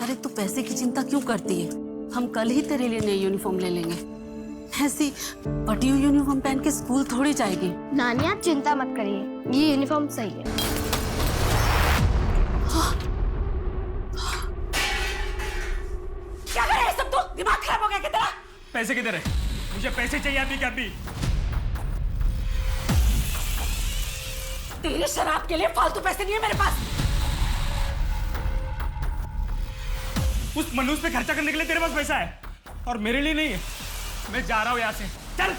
अरे तू पैसे की चिंता क्यों करती है? हम कल ही तेरे लिए नई यूनिफॉर्म ले लेंगे। ऐसी फटी हुई यूनिफॉर्म पहन के स्कूल थोड़ी जाएगी। नानी आप चिंता मत करिए, ये यूनिफॉर्म सही है। क्या कर रहा है सब तू? दिमाग खराब हो गया क्या तेरा? पैसे किधर है? मुझे पैसे चाहिए अभी के अभी। तेरे शराब के लिए फालतू पैसे नहीं है मेरे पास। उस मनुष्य पे खर्चा करने के लिए तेरे पास पैसा है और मेरे लिए नहीं है। मैं जा रहा हूं यहां से, चल।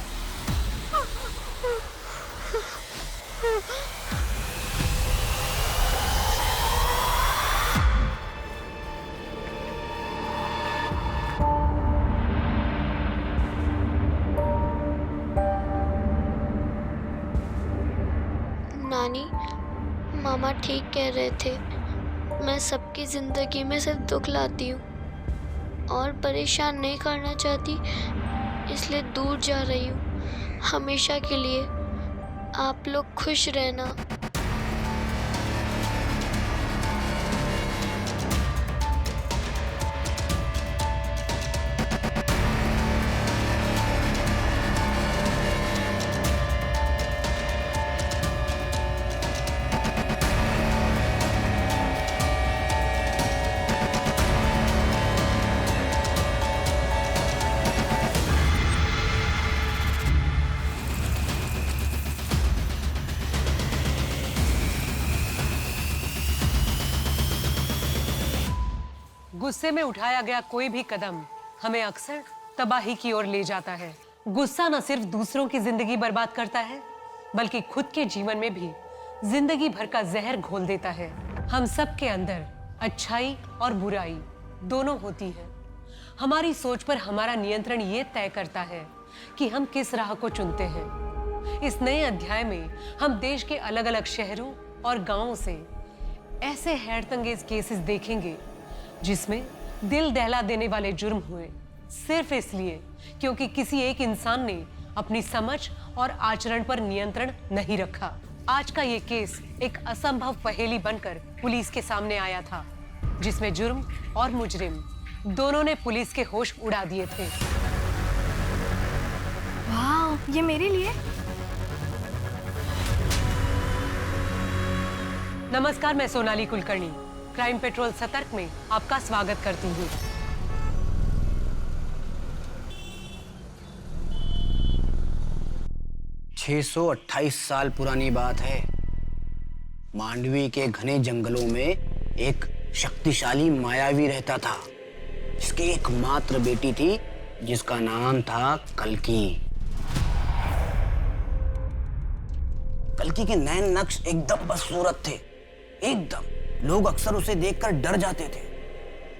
नानी, मामा ठीक कह रहे थे। मैं सबकी जिंदगी में सिर्फ दुख लाती हूँ और परेशान नहीं करना चाहती, इसलिए दूर जा रही हूँ हमेशा के लिए। आप लोग खुश रहना। गुस्से में उठाया गया कोई भी कदम हमें अक्सर तबाही की ओर ले जाता है। गुस्सा न सिर्फ दूसरों की जिंदगी बर्बाद करता है, बल्कि खुद के जीवन में भी जिंदगी भर का जहर घोल देता है। हम सब के अंदर अच्छाई और बुराई दोनों होती है। हमारी सोच पर हमारा नियंत्रण ये तय करता है कि हम किस राह को चुनते हैं। इस नए अध्याय में हम देश के अलग अलग शहरों और गांवों से ऐसे हैरतअंगेज केसेस देखेंगे जिसमें दिल दहला देने वाले जुर्म हुए, सिर्फ इसलिए क्योंकि किसी एक इंसान ने अपनी समझ और आचरण पर नियंत्रण नहीं रखा। आज का ये केस एक असंभव पहेली बनकर पुलिस के सामने आया था, जिसमें जुर्म और मुजरिम दोनों ने पुलिस के होश उड़ा दिए थे। वाह, ये मेरे लिए। नमस्कार, मैं सोनाली कुलकर्णी क्राइम पेट्रोल सतर्क में आपका स्वागत करती हूँ। छह 628 साल पुरानी बात है। मांडवी के घने जंगलों में एक शक्तिशाली मायावी रहता था, जिसकी एकमात्र बेटी थी, जिसका नाम था कल्की। कल्की के नैन नक्श एकदम बदसूरत थे, एकदम। लोग अक्सर उसे देखकर डर जाते थे।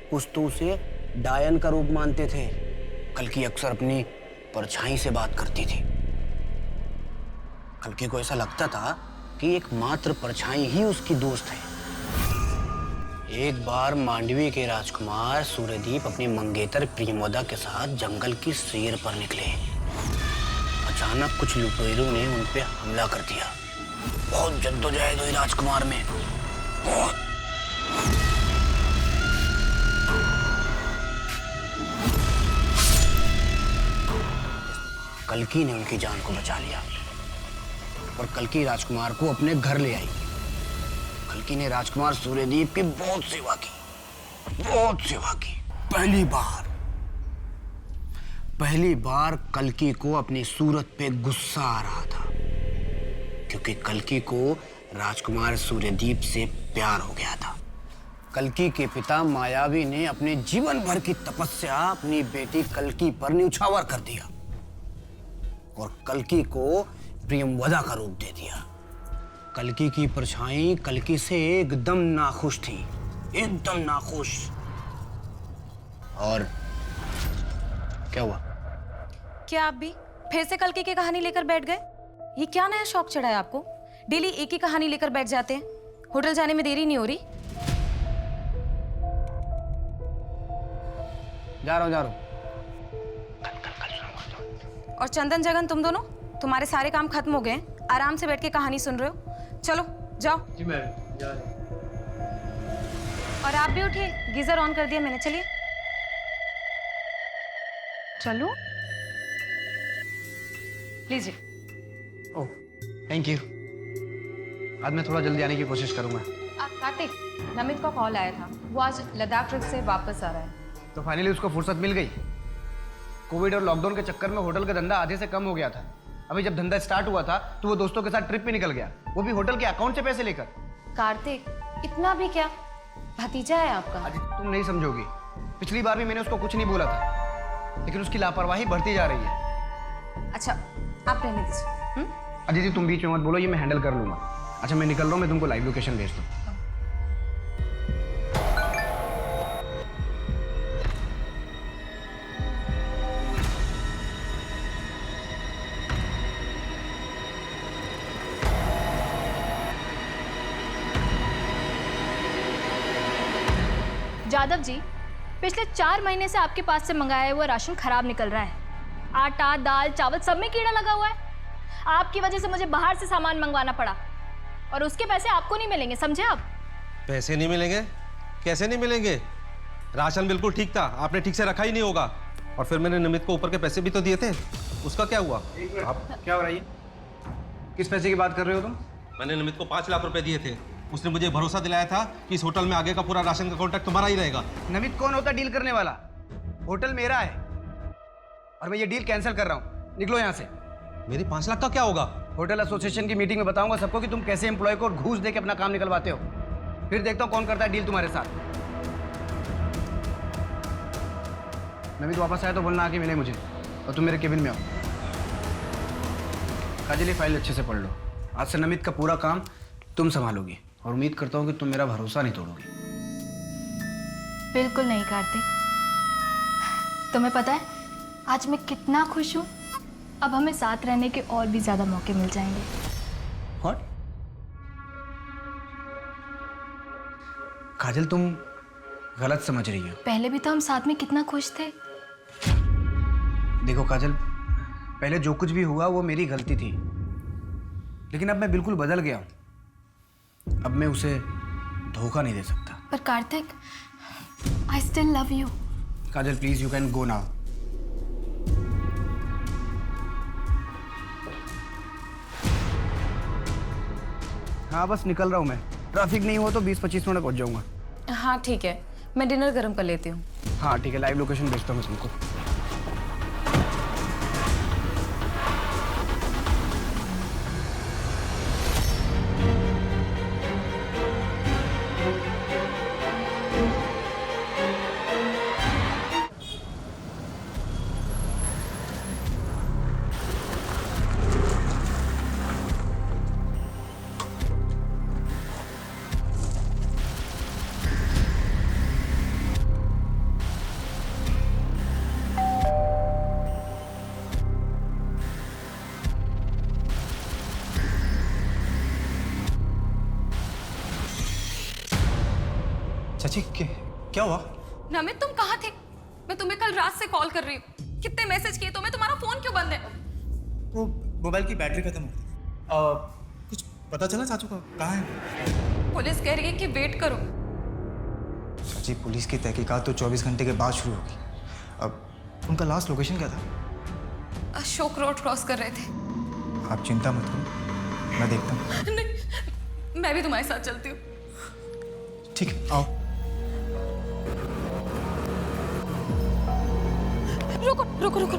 कुछ तो उसे डायन का रूप मानते थे। कल्की अक्सर अपनी परछाई से बात करती थी। कल्की को ऐसा लगता था कि एकमात्र परछाई ही उसकी दोस्त है। एक बार मांडवी के राजकुमार सूर्यदीप अपनी मंगेतर प्रियमोदा के साथ जंगल की सैर पर निकले। अचानक कुछ लुटेरों ने उन पे हमला कर दिया। बहुत जद्दोजहद हुई राजकुमार में, बहुत। कल्की ने उनकी जान को बचा लिया और कल्की राजकुमार को अपने घर ले आई। कल्की ने राजकुमार सूर्यदीप की बहुत सेवा की, बहुत सेवा की। पहली बार कल्की को अपनी सूरत पे गुस्सा आ रहा था, क्योंकि कल्की को राजकुमार सूर्यदीप से प्यार हो गया था। कल्की के पिता मायावी ने अपने जीवन भर की तपस्या अपनी बेटी कल्की पर न्यौछावर कर दिया और कल्की को प्रियमवदा का रूप दे दिया। कल्की की परछाई कल्की से एकदम नाखुश थी, एकदम नाखुश। और क्या हुआ? क्या आप भी फिर से कल्की की कहानी लेकर बैठ गए? ये क्या नया शौक चढ़ा है आपको? डेली एक ही कहानी लेकर बैठ जाते हैं। होटल जाने में देरी नहीं हो रही? जा रहा हूँ। और चंदन जगन, तुम दोनों, तुम्हारे सारे काम खत्म हो गए हैं, आराम से बैठ के कहानी सुन रहे हो। चलो जाओ। जी मैम, जा रहे हैं। और आप भी उठिए, गीजर ऑन कर दिया मैंने, चलिए। चलो लीजिए। Oh thank you. आज मैं थोड़ा जल्दी आने की कोशिश करूंगा। कार्तिक, नमित का कॉल आया था, वो आज लद्दाख ट्रिप से वापस आ रहा है। तो फाइनली उसको फुर्सत मिल गई। कोविड और लॉकडाउन के चक्कर में होटल का धंधा आधे से कम हो गया था। अभी जब धंधा स्टार्ट हुआ था तो वो दोस्तों के साथ ट्रिप पे निकल गया, वो भी होटल के अकाउंट से पैसे लेकर। कार्तिक, इतना भी क्या, भतीजा है आपका। आज तुम नहीं समझोगी, पिछली बार भी मैंने उसको कुछ नहीं बोला था, लेकिन उसकी लापरवाही बढ़ती जा रही है। अच्छा आप रहने दीजिए। अदिति तुम बीच में मत बोलो, ये मैं हैंडल कर लूंगा। अच्छा मैं निकल रहा हूँ, मैं तुमको लाइव लोकेशन भेज दूँ। जादव जी, पिछले 4 महीने से आपके पास से मंगाया हुआ राशन खराब निकल रहा है। आटा, दाल, चावल सब में कीड़ा लगा हुआ है। आपकी वजह से मुझे बाहर से सामान मंगवाना पड़ा और उसके पैसे आपको नहीं मिलेंगे, समझे आप? पैसे नहीं मिलेंगे? कैसे नहीं मिलेंगे? राशन बिल्कुल ठीक था, आपने ठीक से रखा ही नहीं होगा। और फिर मैंने नमित को ऊपर के पैसे भी तो दिए थे, उसका क्या हुआ? आप क्या हो रहा है? किस पैसे की बात कर रहे हो तुम? मैंने नमित को 5 लाख रुपए दिए थे। उसने मुझे भरोसा दिलाया था कि इस होटल में आगे का पूरा राशन का कॉन्ट्रैक्ट तुम्हारा ही रहेगा। नमित कौन होता डील करने वाला? होटल मेरा है और मैं ये डील कैंसिल कर रहा हूँ। निकलो यहाँ से। मेरी 5 लाख का क्या होगा? होटल एसोसिएशन की मीटिंग में बताऊंगा सबको कि तुम कैसे एम्प्लॉय को घूस दे के अपना काम निकलवाते हो। फिर देखता हूँ कौन करता है डील तुम्हारे साथ। नमित वापस आया तो बोलना आके मिले मुझे, और तुम मेरे केबिन में आओ। काजल ये फाइल अच्छे से पढ़ लो। आज से नमित का पूरा काम तुम संभालोगी और उम्मीद करता हूँ कि तुम मेरा भरोसा नहीं तोड़ोगी। बिल्कुल नहीं कार्तिक। तुम्हें पता है आज मैं कितना खुश हूँ। अब हमें साथ रहने के और भी ज्यादा मौके मिल जाएंगे। What? काजल तुम गलत समझ रही हो। पहले भी तो हम साथ में कितना खुश थे। देखो काजल, पहले जो कुछ भी हुआ वो मेरी गलती थी, लेकिन अब मैं बिल्कुल बदल गया हूं। अब मैं उसे धोखा नहीं दे सकता। पर Kartik, I still love you. Kajal please you can go now. हाँ बस निकल रहा हूँ मैं। ट्रैफिक नहीं हुआ तो 20-25 मिनट पहुंच जाऊंगा। हाँ ठीक है, मैं डिनर गर्म कर लेती हूँ। हाँ ठीक है, लाइव लोकेशन भेजता हूँ मैं तुमको। चाची क्या हुआ? नमित तुम कहाँ थे? मैं तुम्हें कल रात से कॉल कर रही हूँ। कितने मैसेज किए तुम्हें, तुम्हारा फोन क्यों बंद है? वो मोबाइल की बैटरी खत्म हो गई। कुछ पता चला चाचू का कहाँ है? पुलिस कह रही है कि वेट करो। चाची पुलिस की तहकीकात तो 24 घंटे के बाद शुरू होगी। अब उनका लास्ट लोकेशन क्या था? अशोक रोड क्रॉस कर रहे थे। आप चिंता मत करो, मैं देखता हूँ। नहीं, मैं भी तुम्हारे साथ चलती हूँ। ठीक है आओ। रुको रुको रुको।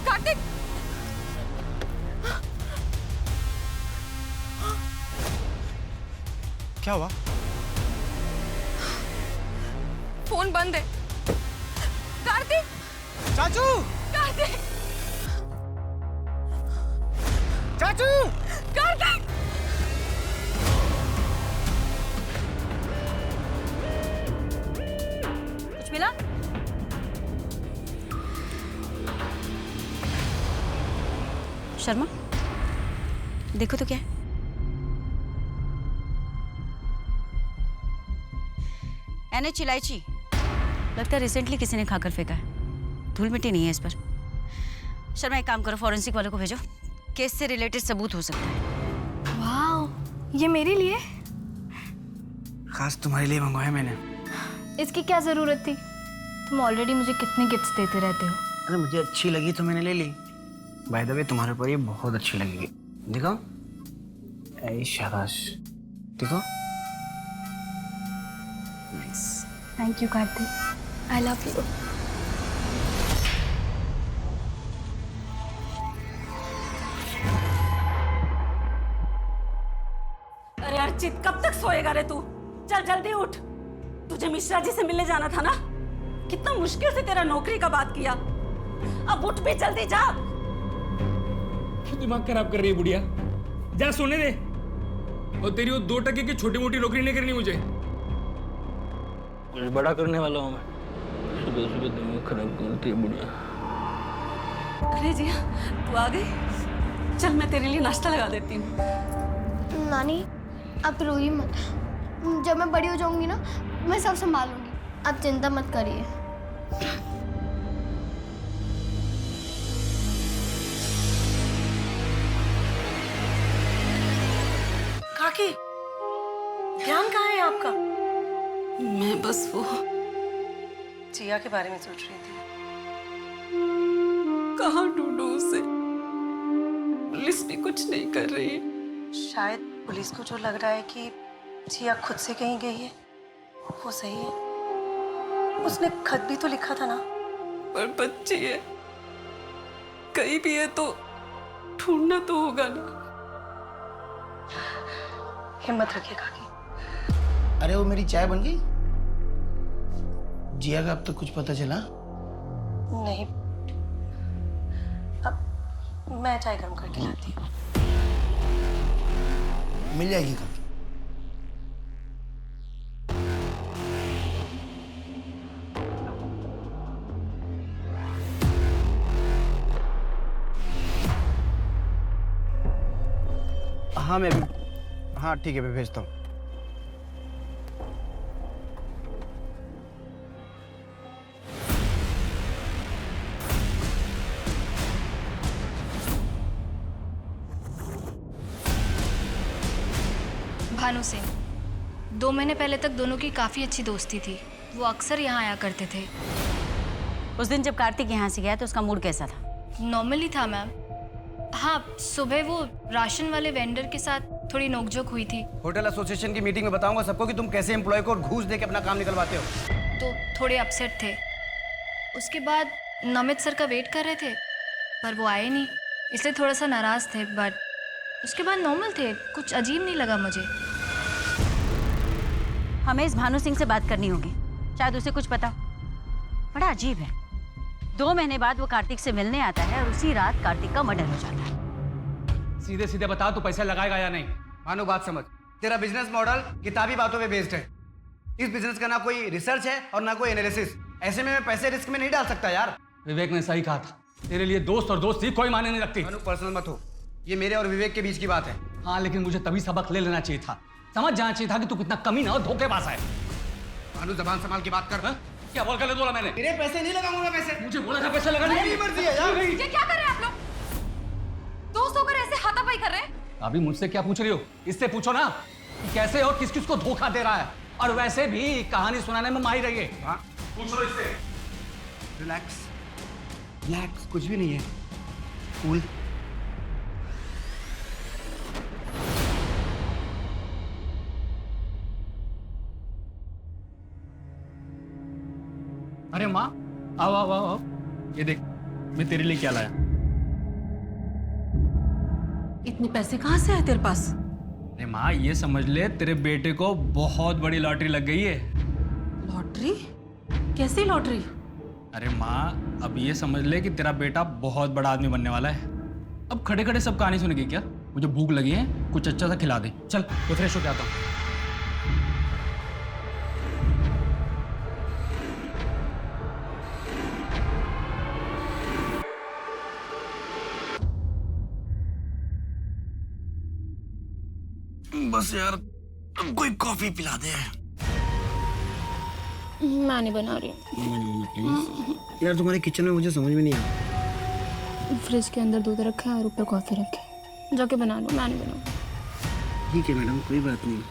कार्तिक, क्या हुआ? फोन बंद है। कार्तिक, चाचू! कार्तिक, चाचू! कार्तिक! कुछ मिला? शर्मा देखो तो क्या है। NH इलायची लगता है रिसेंटली किसी ने खाकर फेंका है। धूल मिट्टी नहीं है इस पर। शर्मा एक काम करो, फॉरेंसिक वालों को भेजो, केस से रिलेटेड सबूत हो सकता है। वाह, ये मेरे लिए? खास तुम्हारे लिए मंगवाया मैंने। इसकी क्या ज़रूरत थी? तुम ऑलरेडी मुझे कितने गिफ्ट्स देते रहते हो। अरे मुझे अच्छी लगी तो मैंने ले ली। बाय द वे तुम्हारे ऊपर ये बहुत अच्छी लगेगी। देखो, ऐ शाबाश, देखो। Thank you Kartik, I love you. अरे अर्चित, कब तक सोएगा रे तू? चल जल्दी उठ, तुझे मिश्रा जी से मिलने जाना था ना। कितना मुश्किल से तेरा नौकरी का बात किया, अब उठ भी, जल्दी जा। क्यों दिमाग खराब कर रही है बुढ़िया? जा सोने दे। और तेरी वो 2 टके की छोटी मोटी नौकरी नहीं करनी मुझे। कुछ बड़ा करने वाला हूँ मैं। सुबह सुबह दिमाग खराब करती है बुढ़िया। अरे जिया, तू आ गई। चल मैं तेरे लिए नाश्ता लगा देती हूँ। नानी, आप रोइए मत। जब मैं बड़ी हो जाऊंगी ना, मैं सब संभालूंगी, आप चिंता मत करिए। काकी, ध्यान कहाँ है आपका? मैं बस वो जिया के बारे में सोच रही थी। कहाँ ढूंढूं उसे? पुलिस भी कुछ नहीं कर रही है। शायद पुलिस को जो लग रहा है कि जिया खुद से कहीं गई है, वो सही है। उसने खत भी तो लिखा था ना। पर बच्ची है, कहीं भी है तो ढूंढना तो होगा ना। हिम्मत रखिए काकी। अरे वो मेरी चाय बन गई? जिया का अब तक कुछ पता चला? नहीं, अब मैं चाय गर्म करके लाती हूँ। मिल जाएगी कल। हाँ मैं भी, हाँ ठीक है, मैं भेजता हूँ। भानु सिंह, 2 महीने पहले तक दोनों की काफ़ी अच्छी दोस्ती थी। वो अक्सर यहाँ आया करते थे। उस दिन जब कार्तिक यहाँ से गया तो उसका मूड कैसा था? नॉर्मली था मैम। हाँ, सुबह वो राशन वाले वेंडर के साथ थोड़ी नोकझोंक हुई थी। होटल एसोसिएशन की मीटिंग में बताऊंगा सबको कि तुम कैसे एम्प्लॉय को घूस दे के अपना काम निकलवाते हो। तो थोड़े अपसेट थे। उसके बाद नमित सर का वेट कर रहे थे, पर वो आए नहीं, इसलिए थोड़ा सा नाराज़ थे। बट उसके बाद नॉर्मल थे, कुछ अजीब नहीं लगा मुझे। हमें इस भानु सिंह से बात करनी होगी, शायद उसे कुछ पता। बड़ा अजीब है, 2 महीने बाद वो कार्तिक से मिलने आता है और उसी रात कार्तिक का मर्डर हो जाता है। सीधे सीधे बता, तू पैसा लगाएगा या नहीं? भानु बात समझ, तेरा बिजनेस मॉडल किताबी बातों पे बेस्ड है। इस बिजनेस का ना कोई रिसर्च है और ना कोई एनालिसिस। ऐसे में मैं पैसे रिस्क में नहीं डाल सकता यार। विवेक ने सही कहा था, तेरे लिए दोस्त और दोस्ती कोई मायने नहीं रखती। भानु पर्सनल मत हो, ये मेरे और विवेक के बीच की बात है। हाँ, लेकिन मुझे तभी सबक ले लेना चाहिए था, समझ जाना चाहिए था कि तू कितना कमीना और धोखेबाज है। भानु जबान संभाल के बात कर। हा? क्या बोल कर बोला मैंने? तेरे पैसे नहीं लगाऊंगा मैं पैसे। मुझे बोला था पैसे लगाने मेरी मर्जी है यार। ये क्या कर रहे हैं आप लोग? दोस्त होकर ऐसे हाथापाई कर रहे हैं? अभी मुझसे क्या पूछ रही हो? इससे पूछो ना कि कैसे और किस किस को धोखा दे रहा है। और वैसे भी कहानी सुनाने में माहिर रही है। हाँ? पूछ लो इससे। रिलैक्स रिलैक्स, कुछ भी नहीं है, कूल। अरे माँ, आओ आओ आओ आओ, ये देख मैं तेरे लिए क्या लाया। इतने पैसे कहाँ से आए तेरे पास? अरे माँ, ये समझ ले तेरे बेटे को बहुत बड़ी लॉटरी लग गई है। लॉटरी? कैसी लॉटरी? अरे माँ, अब ये समझ ले कि तेरा बेटा बहुत बड़ा आदमी बनने वाला है। अब खड़े खड़े सब कहानी सुनेगी क्या? मुझे भूख लगी है, कुछ अच्छा सा खिला दे। चल मैं फ्रेश होके आता हूँ। बस यार, अब कोई कॉफी पिला दे। मैं नहीं बना रही हूँ। यार तुम्हारे किचन में मुझे समझ में नहीं आता। फ्रिज के अंदर दूध रखा है और ऊपर कॉफी रखी है, जाके बना लो, मैं नहीं बनाऊँ। ठीक है मैडम, कोई बात नहीं।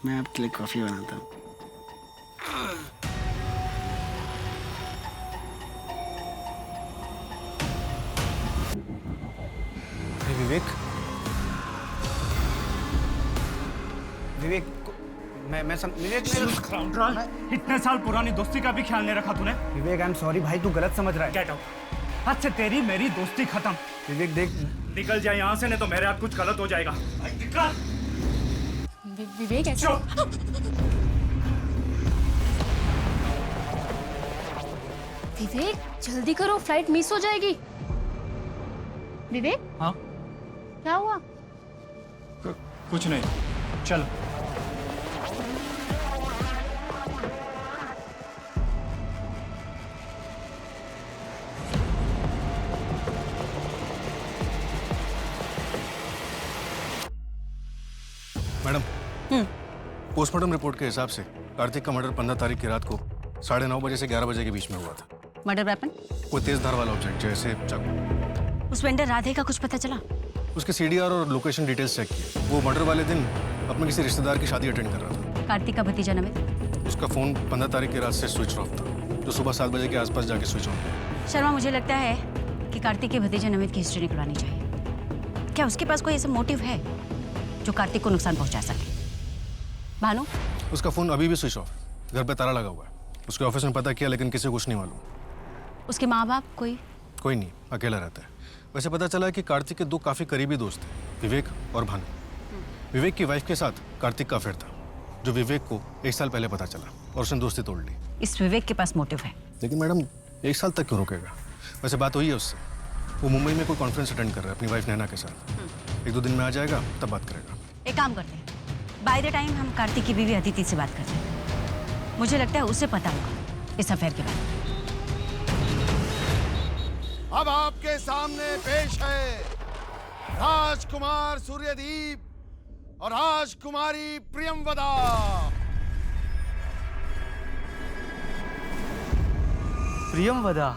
मैं आपके लिए कॉफी बनाता हूँ। विवेक, विवेक विवेक इतने साल पुरानी दोस्ती का भी ख्याल नहीं रखा तूने। विवेक, आई एम सॉरी भाई, तू गलत समझ रहा है। Get out. आज से तेरी मेरी दोस्ती खत्म। विवेक देख, निकल जाए यहाँ से, नहीं तो मेरे हाथ कुछ गलत हो जाएगा। निकल। विवेक ऐसे विवेक जल्दी करो, फ्लाइट मिस हो जाएगी। विवेक, हाँ क्या हुआ? कुछ नहीं, चल। मैडम, पोस्टमार्टम रिपोर्ट के हिसाब से कार्तिक का मर्डर 15 तारीख की रात को 9:30 बजे से 11 बजे के बीच में हुआ था। Murder weapon? कोई तेज धार वाला ऑब्जेक्ट जैसे चाकू। उस वेंडर राधे का कुछ पता चला? उसके सीडीआर और लोकेशन डिटेल्स चेक किए। वो मर्डर वाले दिन अपने किसी रिश्तेदार की शादी अटेंड कर रहा था। कार्तिक का भतीजा नमित? उसका फोन 15 तारीख की रात से स्विच ऑफ था, जो सुबह 7 बजे के आसपास जाके स्विच ऑन हुआ। शर्मा, मुझे लगता है कि कार्तिक के भतीजे नमित की हिस्ट्री निकलवानी चाहिए। क्या उसके पास कोई ऐसा मोटिव है जो कार्तिक को नुकसान पहुंचा सके? भानु? उसका फोन अभी भी स्विच ऑफ, घर पे ताला लगा हुआ है। उसके ऑफिस में पता किया लेकिन किसी को कुछ नहीं मालूम। उसके माँ बाप? कोई नहीं, अकेला रहता है। वैसे पता चला कि कार्तिक के 2 काफी करीबी दोस्त थे, विवेक और भानु। विवेक की वाइफ के साथ कार्तिक का अफेयर था, जो विवेक को 1 साल पहले पता चला और उसने दोस्ती तोड़ ली। इस विवेक के पास मोटिव है। लेकिन मैडम 1 साल तक क्यों रुकेगा? वैसे बात हुई है उससे, वो मुंबई में कोई कॉन्फ्रेंस अटेंड कर रहा है अपनी वाइफ नैना के साथ। 1-2 दिन में आ जाएगा, तब बात करेगा। एक काम करते हैं, बाय द टाइम हम कार्तिक की बीवी अदिति से बात करते हैं। मुझे लगता है उसे पता होगा इस अफेयर के बारे में। अब आपके सामने पेश है राजकुमार सूर्यदीप और राजकुमारी प्रियंवदा। प्रियंवदा,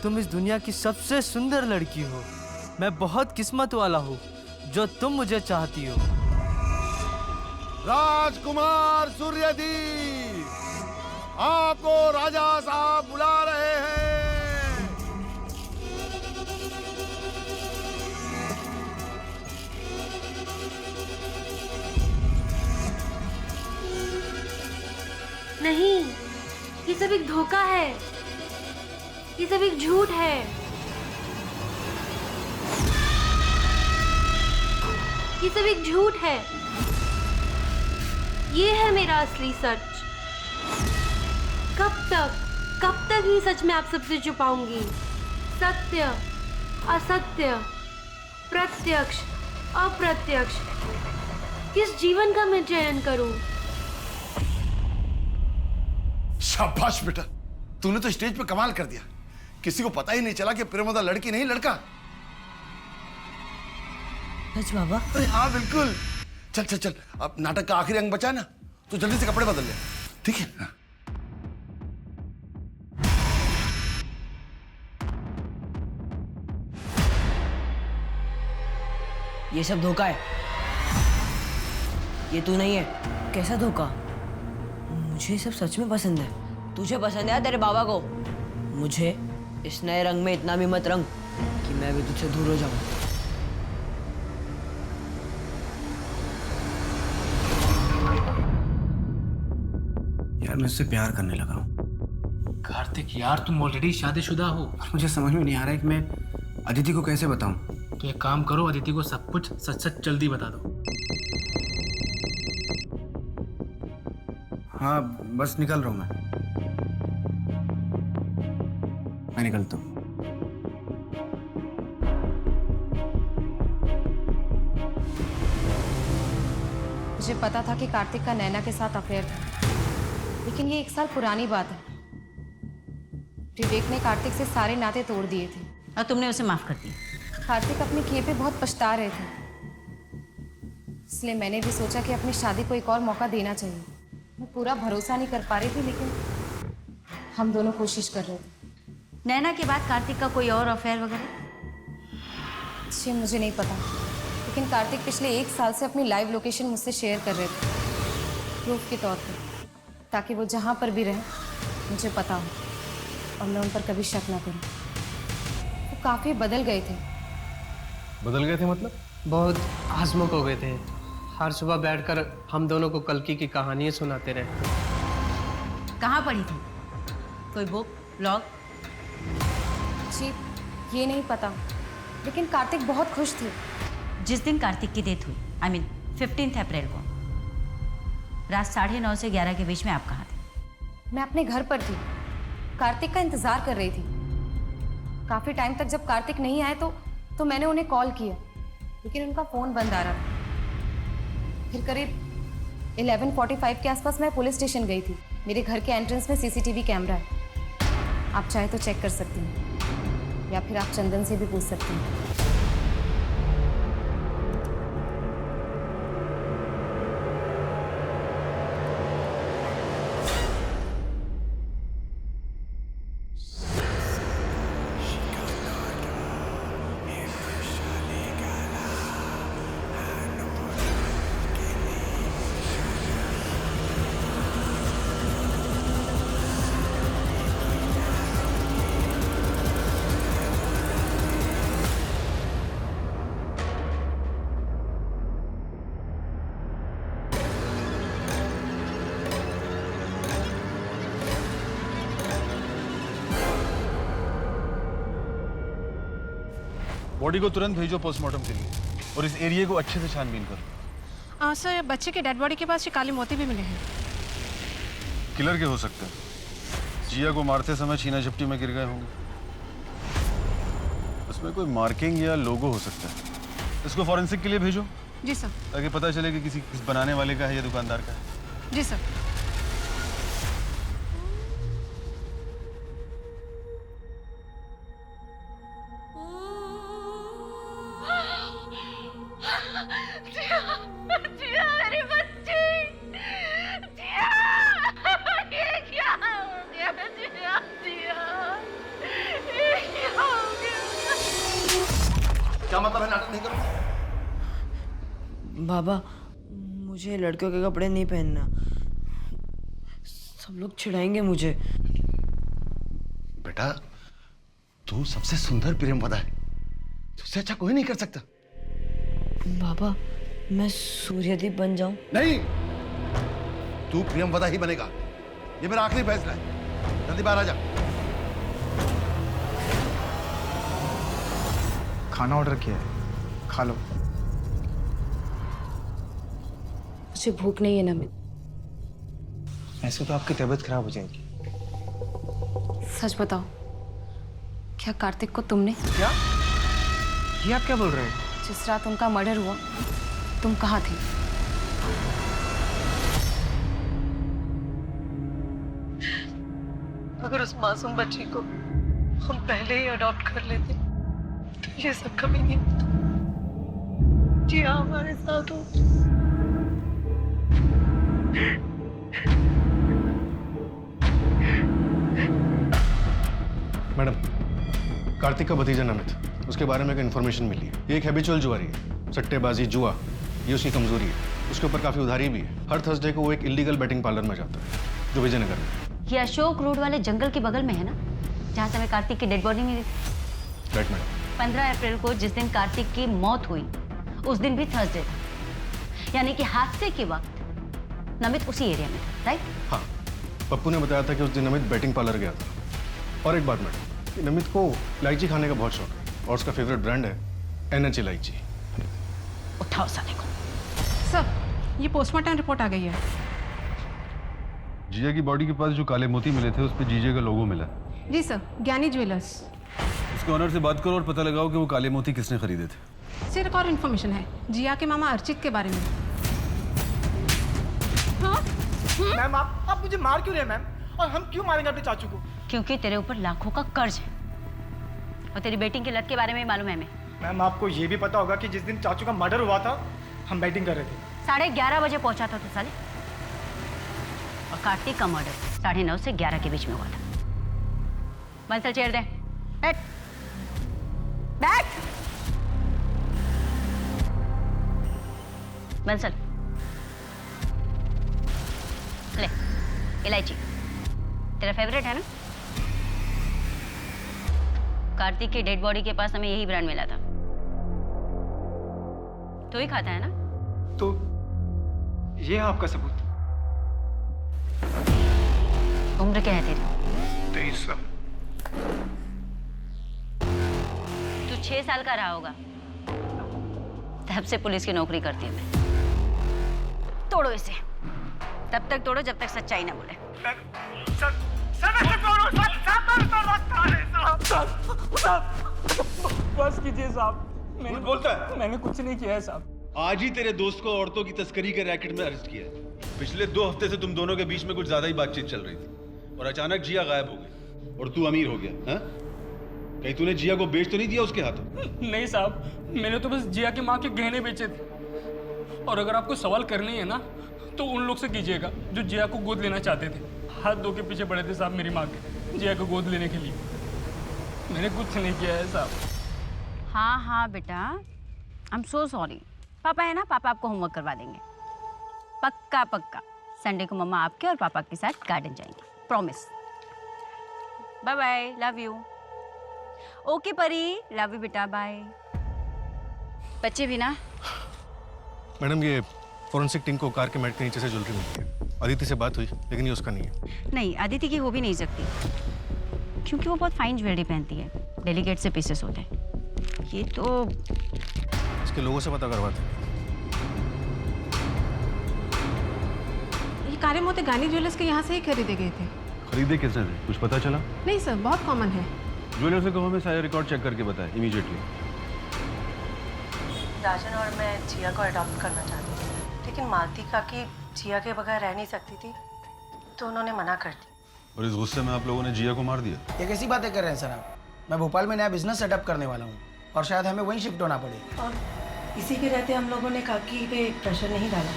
तुम इस दुनिया की सबसे सुंदर लड़की हो। मैं बहुत किस्मत वाला हूँ जो तुम मुझे चाहती हो। राजकुमार सूर्यदीप, आपको राजा साहब बुला रहे हैं। नहीं, ये सब एक धोखा है, ये सब एक झूठ है। ये सब एक झूठ है। ये है मेरा असली सच। कब तक ही सच मैं आप सबसे छुपाऊंगी? सत्य, असत्य, प्रत्यक्ष, अप्रत्यक्ष, किस जीवन का मैं चयन करूं? शाबाश बेटा, तूने तो स्टेज पे कमाल कर दिया। किसी को पता ही नहीं चला कि प्रियंवदा लड़की नहीं लड़का। सच बाबा? अरे हाँ बिल्कुल। चल चल चल, अब नाटक का आखिरी अंग बचा है ना, तो जल्दी से कपड़े बदल ले, ठीक है? हाँ। ये सब धोखा है, ये तू नहीं है। कैसा धोखा? मुझे सब सच में पसंद है। तुझे पसंद है तेरे बाबा को? मुझे इस नए रंग में इतना भी मत रंग कि मैं भी तुझसे दूर हो जाऊं। यार मैं उससे प्यार करने लगा हूँ। कार्तिक यार, तुम ऑलरेडी शादीशुदा हो। मुझे समझ में नहीं आ रहा है कि मैं अदिति को कैसे बताऊं। तो एक काम करो, अदिति को सब कुछ सच सच जल्दी बता दो। हाँ बस निकल रहा हूँ मैं निकलता हूँ। मुझे पता था कि कार्तिक का नैना के साथ अफेयर था, लेकिन ये 1 साल पुरानी बात है। विवेक ने कार्तिक से सारे नाते तोड़ दिए थे और तुमने उसे माफ कर दिया। कार्तिक अपने किए पे बहुत पछता रहे थे, इसलिए मैंने भी सोचा कि अपनी शादी को एक और मौका देना चाहिए। मैं पूरा भरोसा नहीं कर पा रही थी, लेकिन हम दोनों कोशिश कर रहे थे। नैना के बाद कार्तिक का कोई और अफेयर वगैरह? जी मुझे नहीं पता, लेकिन कार्तिक पिछले 1 साल से अपनी लाइव लोकेशन मुझसे शेयर कर रहे थे। प्रूफ के तौर पर, ताकि वो जहाँ पर भी रहे मुझे पता हो और मैं उन पर कभी शक ना करूं। वो काफ़ी बदल गए थे। बदल गए थे मतलब? बहुत हंसमुख हो गए थे। हर सुबह बैठकर हम दोनों को कल्कि की कहानियाँ सुनाते रहे। कहाँ पढ़ी थी? कोई बुक, ब्लॉग? जी ये नहीं पता, लेकिन कार्तिक बहुत खुश थे। जिस दिन कार्तिक की डेथ हुई, I mean 15 अप्रैल को, रात 9:30 से 11 के बीच में आप कहाँ थे? मैं अपने घर पर थी, कार्तिक का इंतज़ार कर रही थी। काफ़ी टाइम तक जब कार्तिक नहीं आए तो मैंने उन्हें कॉल किया, लेकिन उनका फ़ोन बंद आ रहा था। फिर करीब 11:45 के आसपास मैं पुलिस स्टेशन गई थी। मेरे घर के एंट्रेंस में CCTV कैमरा है, आप चाहे तो चेक कर सकती हैं, या फिर आप चंदन से भी पूछ सकती हैं। बॉडी को तुरंत भेजो पोस्टमार्टम के लिए और इस एरिया को अच्छे से छानबीन करो। सर, बच्चे के डेड बॉडी के पास ये काले मोती भी मिले हैं। किलर के हो सकते हैं, जिया को मारते समय छीना झपटी में गिर गए होंगे। उसमें कोई मार्किंग या लोगो हो सकता है। इसको फॉरेंसिक के लिए भेजो। जी सर। ताकि पता चले कि किस बनाने वाले का है या दुकानदार का है। जी सर। जिया मेरी बच्ची, जिया, ये क्या हो गया जिया, जिया, ये क्या हो गया? क्या मतलब है नाटक नहीं करो? बाबा, मुझे लड़कियों के कपड़े नहीं पहनना, सब लोग चिढ़ाएंगे मुझे। बेटा, तू सबसे सुंदर प्रेमवदा है, तुझसे अच्छा कोई नहीं कर सकता। बाबा, मैं सूर्यदीप बन जाऊं? नहीं, तू प्रेमवदा ही बनेगा। ये मेरा आखिरी फैसला है। जल्दी बाहर आ जा। खाना ऑर्डर किया है, खा लो। मुझे भूख नहीं है नमित। ऐसे तो आपकी तबीयत खराब हो जाएगी। सच बताओ, क्या कार्तिक को तुमने? क्या? ये आप क्या बोल रहे हैं? जिस रात उनका मर्डर हुआ, तुम कहाँ थे? अगर उस मासूम बच्ची को हम पहले ही अडॉप्ट कर लेते तो ये सब कभी नहीं होता। जी हाँ, हमारे साथ हो। मैडम, कार्तिक का भतीजा नमित, उसके बारे में एक इन्फॉर्मेशन मिली है। ये एक हैबिचुअल जुआरी है, सट्टेबाजी, जुआ, ये उसकी कमजोरी है। उसके ऊपर काफी उधारी भी है। हर थर्सडे को वो एक इलीगल बेटिंग पार्लर में जाता है, जो विजयनगर में। ये अशोक रोड वाले जंगल के बगल में है ना, जहाँ से हमें कार्तिक की डेड बॉडी मिली थी? Right madam. 15 अप्रैल को जिस दिन कार्तिक की मौत हुई, उस दिन भी थर्सडे था, यानी कि हादसे के वक्त नमित उसी एरिया में था, राइट? हाँ, पप्पू ने बताया था कि उस दिन नमित बैटिंग पार्लर गया था। और एक बात मैडम, कि नमित को इलायची खाने का बहुत शौक है और उसका फेवरेट ब्रांड है NH इलायची। उठाओ साले को। सर, ये पोस्टमार्टम रिपोर्ट आ गई है। जिया की बॉडी के पास जो काले मोती मिले थे, उस पर जीजे का लोगो मिला। जी सर, ज्ञानी ज्वेलर्स। उसके ऑनर से बात करो और पता लगाओ कि वो काले मोती किसने खरीदे थे। सर, एक और इन्फॉर्मेशन है जिया के मामा अर्चित के बारे में। हाँ? मैम, आप मुझे मार क्यों रहे हैं मैम? और हम क्यों मारेंगे अपने चाचू को? क्योंकि तेरे ऊपर लाखों का कर्ज है और तेरी बेटिंग की लत के बारे में मालूम है हमें। मैम, आपको ये भी पता होगा कि जिस दिन चाचू का मर्डर हुआ था, हम बैटिंग कर रहे थे। 11:30 बजे पहुंचा था तू साले, और कार्तिक का मर्डर 9:30 से 11 के बीच में हुआ था। बंसल चेयर दे, बैठ बैठ। बंसल, इलायची तेरा फेवरेट है ना? कार्तिक की डेड बॉडी के पास हमें यही ब्रांड मिला था। तो ही खाता है ना? तो ये है आपका सबूत? उम्र क्या है तेरी? 23 साल। तू 6 साल का रहा होगा, तब से पुलिस की नौकरी करती हूँ मैं। तोड़ो इसे, तब तक तोड़ो जब तक सच्चाई ना बोले। बस कीजिए साहब, मैंने बोलता है मैंने कुछ नहीं किया है साहब। आज ही तेरे दोस्त को औरतों की तस्करी के रैकेट में अरेस्ट किया है। पिछले 2 हफ्ते से तुम दोनों के बीच में कुछ ज्यादा ही बातचीत चल रही थी और अचानक जिया गायब हो गई और तू अमीर हो गया। हाँ? कहीं तूने जिया को बेच तो नहीं दिया उसके हाथों? नहीं साहब, मैंने तो बस जिया की माँ के गहने बेचे थे। और अगर आपको सवाल करनी है ना तो उन लोग से कीजिएगा जो जिया को गोद लेना चाहते थे। हाथ धो के पीछे पड़े थे साहब मेरी माँ के, जिया को गोद लेने के लिए। मैंने कुछ नहीं किया है साहब। हाँ हाँ बेटा, आई एम सो सॉरी। पापा है ना, पापा आपको होमवर्क करवा देंगे। पक्का पक्का संडे को मम्मा आपके और पापा के साथ गार्डन जाएंगे, promise. Bye bye, love you. Okay Pari, love you बेटा, बाय। बच्चे भी ना। मैडम ये फॉरेंसिक टीम को कार के मैट के नीचे से ज्वेलरी मिली है। अदिति से बात हुई लेकिन ये उसका नहीं है। नहीं, अदिति की हो भी नहीं सकती क्योंकि वो बहुत फाइन ज्वेलरी पहनती है, डेलीकेट से पीसेस होते हैं। ये तो इसके लोगों से पता करवाते हैं। ये काले मोती गानी ज्वेलर्स के यहाँ से ही खरीदे गए थे। खरीदे किसने थे, कुछ पता चला? नहीं सर, बहुत कॉमन है। ज्वेलर से कहो हमें सारे रिकॉर्ड चेक करके बताएं इमीडिएटली। राजन और मैं जिया को अडॉप्ट करना चाहती थी, लेकिन मालती काकी जिया के बगैर रह नहीं सकती थी, तो उन्होंने मना कर दी। और इस गुस्से में आप लोगों ने जिया को मार दिया? ये कैसी बातें कर रहे हैं सर आप? मैं भोपाल में नया बिजनेस सेटअप करने वाला हूँ और शायद हमें वहीं शिफ्ट होना पड़े। और इसी के रहते हम लोगों ने काकी पे प्रेशर नहीं डाला।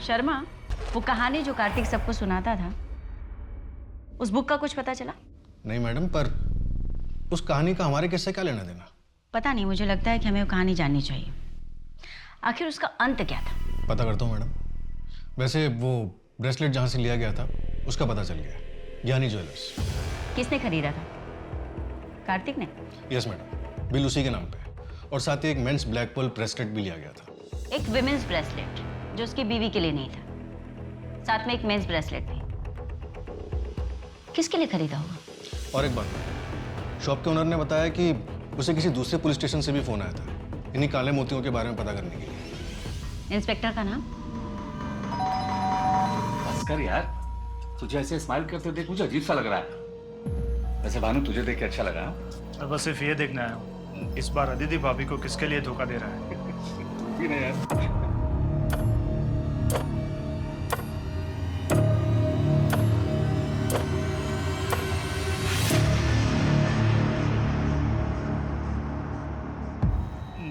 शर्मा, वो कहानी जो कार्तिक सबको सुनाता था, उस बुक का कुछ पता चला? नहीं मैडम, पर उस कहानी का हमारे किससे क्या लेना देना? पता नहीं, मुझे लगता है कि हमें वो कहानी जाननी चाहिए। आखिर उसका अंत क्या था? पता करता हूँ मैडम। वैसे वो ब्रेसलेट जहाँ से लिया गया था उसका पता चल गया, ज्ञानी ज्वेलर्स। किसने खरीदा था? कार्तिक ने? यस मैडम, बिल उसी के नाम पे। और साथ ही एक मेंस ब्लैक पर्ल ब्रेसलेट भी लिया गया था। एक विमेंस ब्रेसलेट जो उसकी बीवी के लिए नहीं था, साथ में एक मेंस ब्रेसलेट भी। किसके लिए खरीदा होगा? और एक बात, शॉप के ओनर ने बताया कि उसे किसी दूसरे पुलिस स्टेशन से भी फोन आया था इन्हीं काले मोतियों के बारे में पता करने के लिए। इंस्पेक्टर का नाम? बस कर यार, तुझे ऐसे स्माइल करते देख मुझे अजीब सा लग रहा है। वैसे भानु तुझे देख के अच्छा लगा? और बस सिर्फ ये देखना है इस बार अदिति भाभी को किसके लिए धोखा दे रहा है। तू भी नहीं यार।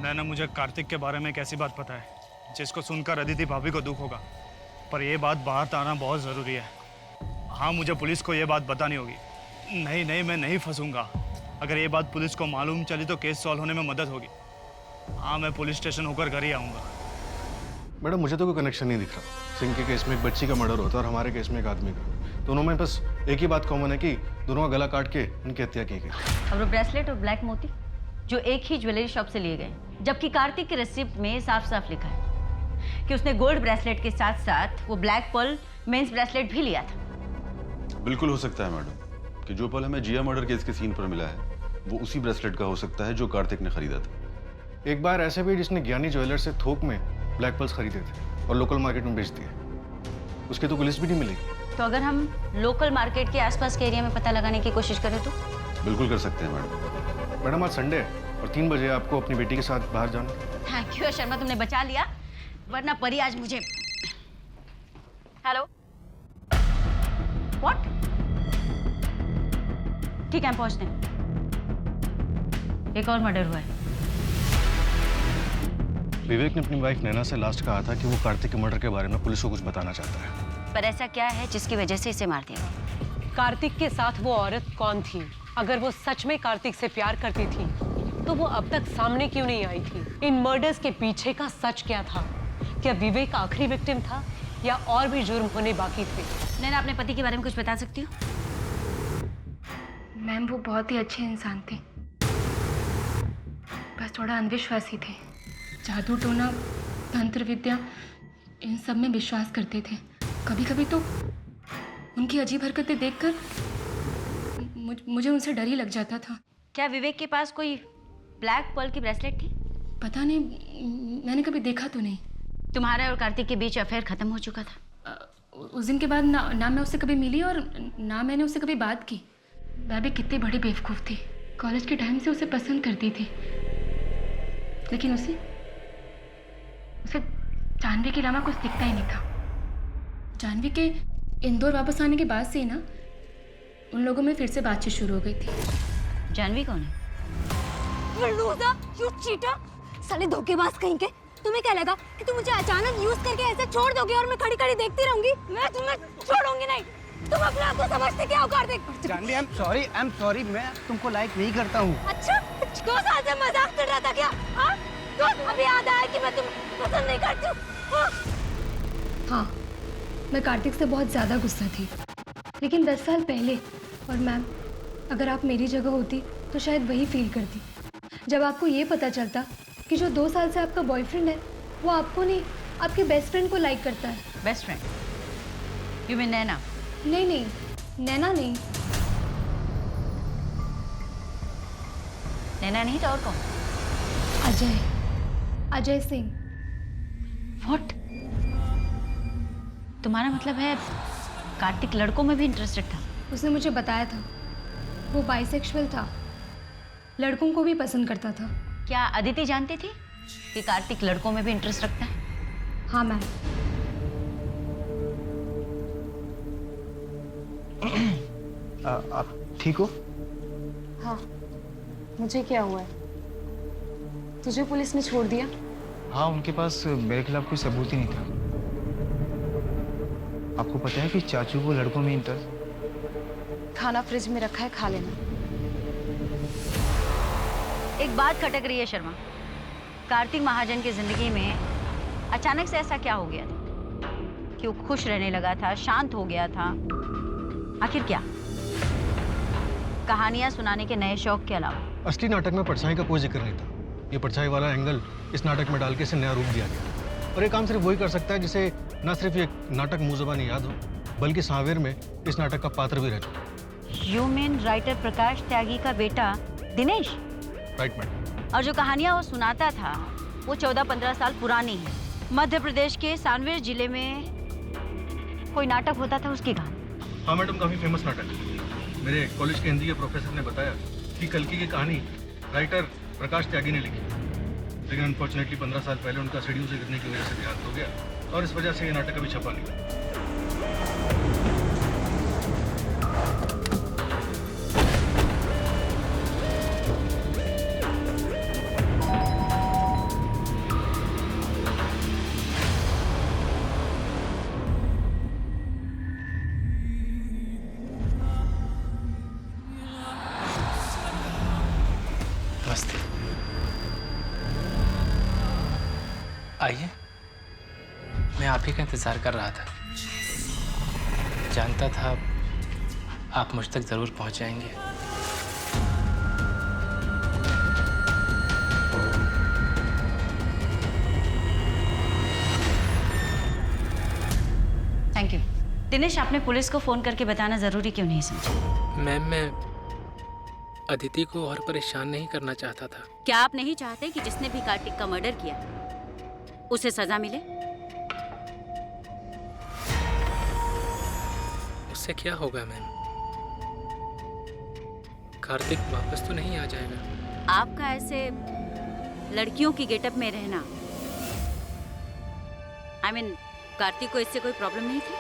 नैना, मुझे कार्तिक के बारे में एक ऐसी बात पता है जिसको सुनकर अदिति भाभी को दुख होगा, पर यह बात बाहर आना बहुत ज़रूरी है। हाँ, मुझे पुलिस को यह बात बतानी होगी। नहीं नहीं, मैं नहीं फंसूंगा। अगर ये बात पुलिस को मालूम चली तो केस सॉल्व होने में मदद होगी। हाँ, मैं पुलिस स्टेशन होकर घर ही आऊँगा। मैडम, मुझे तो कोई कनेक्शन नहीं दिख रहा। सिंह के केस में एक बच्ची का मर्डर होता है और हमारे केस में एक आदमी का। दोनों में बस एक ही बात कॉमन है कि दोनों का गला काट के उनकी हत्या की गई। और वो ब्रेसलेट और ब्लैक मोती जो एक ही ज्वेलरी शॉप से लिए गए, जबकि कार्तिक की रिसिप्ट में साफ साफ लिखा है कि उसने गोल्ड ब्रेसलेट के साथ साथ वो ब्लैक पर्ल मेंस ब्रेसलेट भी लिया था। बिल्कुल हो सकता है मैडम कि जो पल हमें जिया मर्डर केस के सीन पर मिला है वो उसी ब्रेसलेट का हो सकता है जो कार्तिक ने खरीदा था। एक बार ऐसे भी जिसने ज्ञानी ज्वेलर से थोक में ब्लैक पर्ल्स खरीदे थे और लोकल मार्केट में बेच दिए, उसकी तो पुलिस भी नहीं मिलेगी। तो अगर हम लोकल मार्केट के आसपास के एरिया में पता लगाने की कोशिश करें तो? बिल्कुल कर सकते हैं मैडम। मैडम, आज संडे है और 3 बजे आपको अपनी बेटी के साथ बाहर जाना। थैंक यू शर्मा, तुमने बचा लिया, वरना परी आज मुझे। Hello, what? ठीक है, हम पहुंचते हैं। एक और मर्डर हुआ है। विवेक ने अपनी वाइफ नैना से लास्ट कहा था कि वो कार्तिक के मर्डर के बारे में पुलिस को कुछ बताना चाहता है। पर ऐसा क्या है जिसकी वजह से इसे मार दिया गया? कार्तिक के साथ वो औरत कौन थी? अगर वो सच में कार्तिक से प्यार करती थी तो वो अब तक सामने क्यों नहीं आई थी? इन मर्डर्स के पीछे का सच क्या था? क्या विवेक आखिरी विक्टिम था या और भी जुर्म होने बाकी थे? नैना अपने पति के बारे में कुछ बता सकती हो? मैम वो बहुत ही अच्छे इंसान थे, बस थोड़ा अविश्वासी थे। जादू टोना तंत्र विद्या इन सब में विश्वास करते थे। कभी कभी तो उनकी अजीब हरकतें देखकर मुझे उनसे डर ही लग जाता था। क्या विवेक के पास कोई ब्लैक पर्ल की ब्रेसलेट थी? पता नहीं, मैंने कभी देखा तो नहीं। तुम्हारे और कार्तिक के बीच अफेयर खत्म हो चुका था? उस दिन के बाद ना मैं उससे कभी मिली और ना मैंने उससे कभी बात की। मैं भी कितनी बड़ी बेवकूफ़ थी। कॉलेज के टाइम से उसे पसंद करती थी, लेकिन उसे जानवी के अलावा कुछ दिखता ही नहीं था। जानवी के इंदौर वापस आने के बाद से ना उन लोगों में फिर से बातचीत शुरू हो गई थी। जानवी कौन है? फिरोजा, यू चीटर, साले धोखेबाज कहीं के। तुम्हें क्या लगा कि तुम मुझे अचानक यूज करके ऐसे छोड़ दोगे और मैं खड़ी खड़ी देखती रहूंगी? मैं तुम्हें छोड़ूंगी नहीं। तुम अपने आप को समझते क्या हो Kartik? Janvi, I am sorry, मैं तुमको लाइक नहीं करता हूँ। अच्छा, 2 साल से मजाक कर रहा था क्या? हाँ, तो अभी याद आया कि मैं तुम्हें पसंद नहीं करती हूँ। हाँ, मैं कार्तिक से बहुत ज्यादा गुस्सा थी, लेकिन 10 साल पहले। और मैम, अगर आप मेरी जगह होती तो शायद वही फील करती। जब आपको ये पता चलता कि जो 2 साल से आपका बॉयफ्रेंड है वो आपको नहीं, आपके बेस्ट फ्रेंड को लाइक करता है। Best friend? यू मीन नैना? नहीं, नैना नहीं। नैना नहीं तो और कौन? अजय सिंह। व्हाट? तुम्हारा मतलब है कार्तिक लड़कों में भी इंटरेस्टेड था? उसने मुझे बताया था वो बाइसेक्सुअल था, लड़कों को भी पसंद करता था। क्या अदिति जानती थी कि कार्तिक लड़कों में भी इंटरेस्ट रखता है? हाँ मैम। आप ठीक हो? हाँ, मुझे क्या हुआ है? तुझे पुलिस ने छोड़ दिया? हाँ, उनके पास मेरे खिलाफ कोई सबूत ही नहीं था। आपको पता है कि चाचू को लड़कों में इंटरेस्ट। खाना फ्रिज में रखा है, खा लेना। एक बात खटक रही है शर्मा, कार्तिक महाजन की जिंदगी में अचानक से ऐसा क्या हो गया था कि वो खुश रहने लगा था, शांत हो गया था? आखिर क्या? कहानियां सुनाने के नए शौक के अलावा? असली नाटक में परछाई का कोई जिक्र नहीं था। ये परछाई वाला एंगल इस नाटक में डाल के इसे नया रूप दिया गया। और ये काम सिर्फ वही कर सकता है जिसे न सिर्फ ये नाटक मुंह ज़बानी याद हो, बल्कि सांवेर में इस नाटक का पात्र भी रह चुका। यू मीन राइटर प्रकाश त्यागी का बेटा दिनेश? Right madam. और जो कहानियां वो सुनाता था वो 14-15 साल पुरानी है। मध्य प्रदेश के सांवेर जिले में कोई नाटक होता था, उसकी कहानी। हाँ मैडम, काफ़ी फेमस नाटक है। मेरे कॉलेज के हिंदी के प्रोफेसर ने बताया कि कल्कि की कहानी राइटर प्रकाश त्यागी ने लिखी, लेकिन अनफॉर्चुनेटली 15 साल पहले उनका सीढ़ियों से गिरने की वजह से देहांत हो गया और इस वजह से ये नाटक अभी छपा नहीं। नमस्ते। आइए, मैं आप ही का इंतजार कर रहा था। जानता था आप मुझ तक जरूर पहुंच जाएंगे। Thank you. दिनेश, आपने पुलिस को फोन करके बताना जरूरी क्यों नहीं समझा? मैम, मैं अदिति को और परेशान नहीं करना चाहता था। क्या आप नहीं चाहते कि जिसने भी कार्तिक का मर्डर किया उसे सजा मिले? उससे क्या होगा मैम? कार्तिक वापस तो नहीं आ जाएगा? आपका ऐसे लड़कियों की गेटअप में रहना, I mean, कार्तिक को इससे कोई प्रॉब्लम नहीं थी?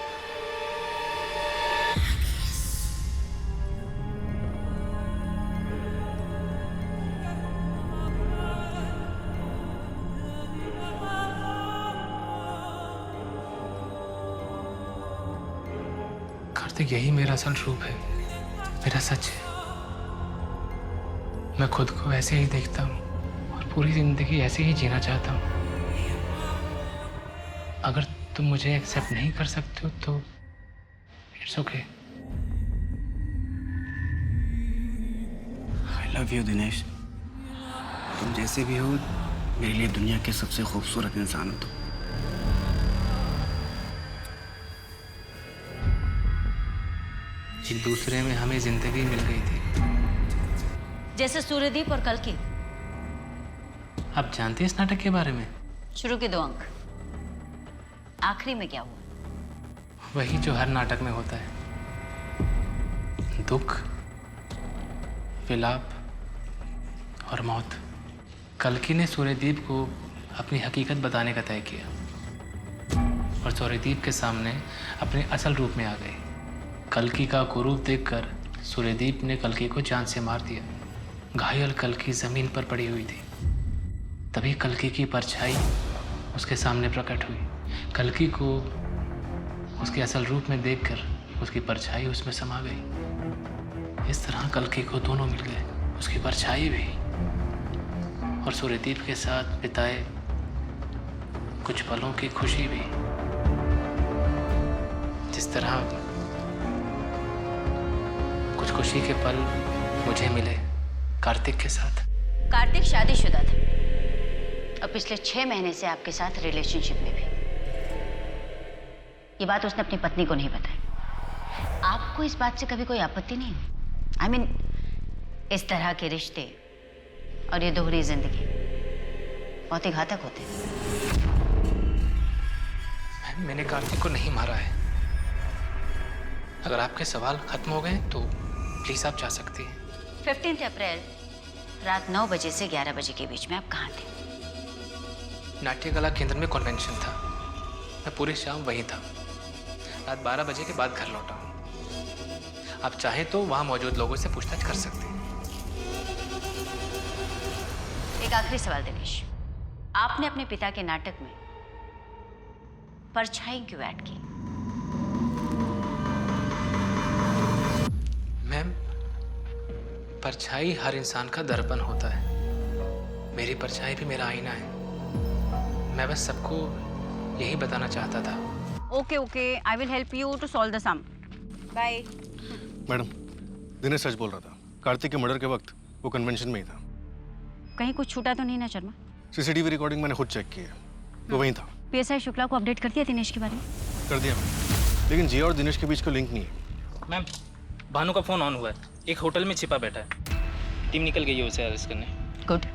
कार्तिक यही मेरा असल रूप है, मेरा सच है। मैं खुद को ऐसे ही देखता हूँ और पूरी जिंदगी ऐसे ही जीना चाहता हूँ। अगर तुम मुझे एक्सेप्ट नहीं कर सकते हो तो it's okay. I love you Dinesh. तुम जैसे भी हो मेरे लिए दुनिया के सबसे खूबसूरत इंसान हो तुम। एक दूसरे में हमें जिंदगी मिल गई थी, जैसे सूर्यदीप और कल्कि। आप जानते हैं इस नाटक के बारे में? शुरू के 2 अंक, आखिरी में क्या हुआ? वही जो हर नाटक में होता है, दुख, विलाप और मौत। कल्कि ने सूर्यदीप को अपनी हकीकत बताने का तय किया और सूर्यदीप के सामने अपने असल रूप में आ गई। कल्कि का कुरूप देखकर सूर्यदीप ने कल्कि को जान से मार दिया। घायल कल्कि जमीन पर पड़ी हुई थी। तभी कल्कि की परछाई उसके सामने प्रकट हुई। कल्कि को उसके असल रूप में देखकर उसकी परछाई उसमें समा गई। इस तरह कल्कि को दोनों मिल गए, उसकी परछाई भी और सूर्यदीप के साथ बिताए कुछ पलों की खुशी भी। जिस तरह कुछ खुशी के पल मुझे मिले कार्तिक के साथ। कार्तिक शादीशुदा था और पिछले 6 महीने से आपके साथ रिलेशनशिप में भी। ये बात उसने अपनी पत्नी को नहीं बताई। आपको इस बात से कभी कोई आपत्ति नहीं? I mean, इस तरह के रिश्ते और ये दोहरी जिंदगी बहुत ही घातक होते हैं। मैंने कार्तिक को नहीं मारा है। अगर आपके सवाल खत्म हो गए तो प्लीज आप जा सकती हैं। 15 अप्रैल रात 9 बजे से 11 बजे के बीच में आप कहाँ थे? नाट्य कला केंद्र में कन्वेंशन था। मैं पूरी शाम वहीं था। रात 12 बजे के बाद घर लौटा हूँ। आप चाहें तो वहाँ मौजूद लोगों से पूछताछ कर सकते हैं। एक आखिरी सवाल दिनेश, आपने अपने पिता के नाटक में परछाई क्यों ऐड की? मैम, परछाई हर इंसान का दर्पण होता है। मेरी परछाई भी मेरा आईना है। मैं बस सबको यही बताना चाहता था। Okay, I will help you to solve the sum. Bye. Madam, Dinesh सच बोल रहा था। कार्तिक के मर्डर के वक्त वो कन्वेंशन में ही था। कहीं कुछ छूटा तो नहीं ना शर्मा? सीसीटीवी रिकॉर्डिंग मैंने खुद चेक की है, वो वहीं था। पीएसआई शुक्ला को अपडेट कर दिया दिनेश के बारे में? कर दिया मैंने, लेकिन जिया और दिनेश के बीच का लिंक नहीं है। मैम, भानु का फोन ऑन हुआ है। एक होटल में छिपा बैठा है। टीम निकल गई है उसे अरेस्ट करने। गुड।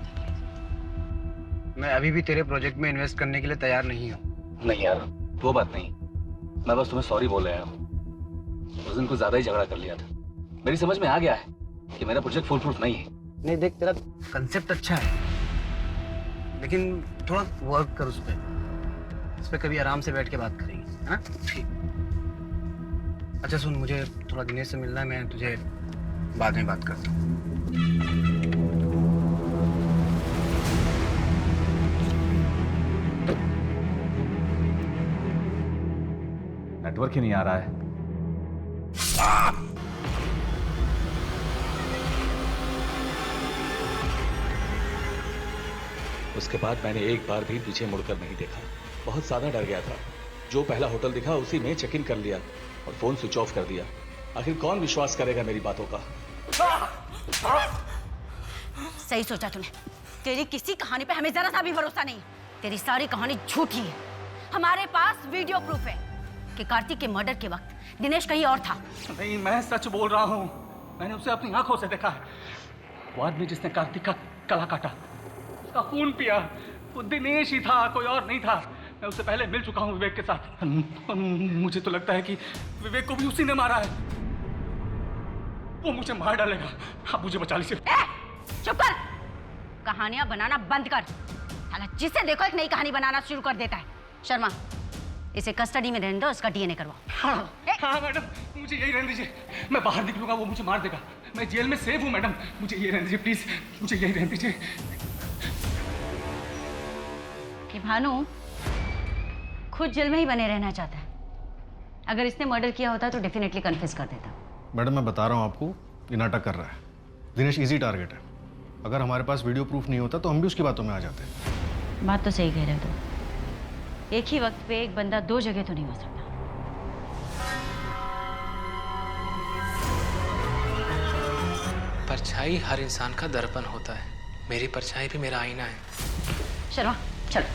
मैं अभी भी तेरे प्रोजेक्ट में इन्वेस्ट करने के लिए तैयार नहीं हूँ। नहीं यार, वो बात नहीं। मैं बस तुम्हें सॉरी बोल रहा हूँ। उस दिन कुछ ज्यादा ही झगड़ा कर लिया था। मेरी समझ में आ गया है कि मेरा प्रोजेक्ट फुल प्रूफ नहीं है। नहीं देख, तेरा कंसेप्ट अच्छा है, लेकिन थोड़ा वर्क कर उस पर कभी आराम से बैठ के बात करेंगे, है ना? ठीक। अच्छा सुन, मुझे थोड़ा दिनेश से मिलना है। मैं तुझे बाद में बात करता हूँ। नेटवर्क ही नहीं आ रहा है। उसके बाद मैंने एक बार भी पीछे मुड़कर नहीं देखा। बहुत ज्यादा डर गया था। जो पहला होटल दिखा उसी में चेक इन कर लिया और फोन स्विच ऑफ कर दिया। आखिर कौन विश्वास करेगा मेरी बातों का? सही सोचा तूने। तेरी किसी कहानी पे हमें जरा सा भी भरोसा नहीं। तेरी सारी कहानी झूठी है। हमारे पास वीडियो प्रूफ है कि कार्तिक के मर्डर के वक्त दिनेश कहीं और था। नहीं, मैं सच बोल रहा हूँ। मैंने उसे अपनी आंखों से देखा है। वो आदमी जिसने कार्तिक का गला काटा, उसका खून पिया, वो दिनेश ही था, कोई और नहीं था। मैं उससे पहले मिल चुका हूँ विवेक के साथ। मुझे तो लगता है कि विवेक को भी उसी ने मारा है। वो मुझे मार डालेगा। आप मुझे बचा लीजिए। चुप कर। कहानियां बनाना बंद कर। साला जिसे देखो एक नई कहानी बनाना शुरू कर देता है। शर्मा, इसे कस्टडी में रहने दो, इसका डीएनए करवाओ। हाँ मैडम, मुझे यही रहने दीजिए। मैं बाहर निकलूंगा वो मुझे मार देगा। मैं जेल में सेफ हूँ मैडम, मुझे यही रहने दीजिए प्लीज। मुझे यही रहने दीजिए। कि भानु खुद जेल में ही बने रहना चाहता है। अगर इसने मर्डर किया होता तो डेफिनेटली कन्फेस कर देता। मैडम, मैं बता रहा हूँ आपको, ये नाटक कर रहा है। दिनेश इजी टारगेट है। अगर हमारे पास वीडियो प्रूफ नहीं होता तो हम भी उसकी बातों में आ जाते हैं। बात तो सही कह रहे हो तुम। एक ही वक्त पे एक बंदा दो जगह तो नहीं हो सकता। परछाई हर इंसान का दर्पण होता है। मेरी परछाई भी मेरा आईना है। शर्मा चलो।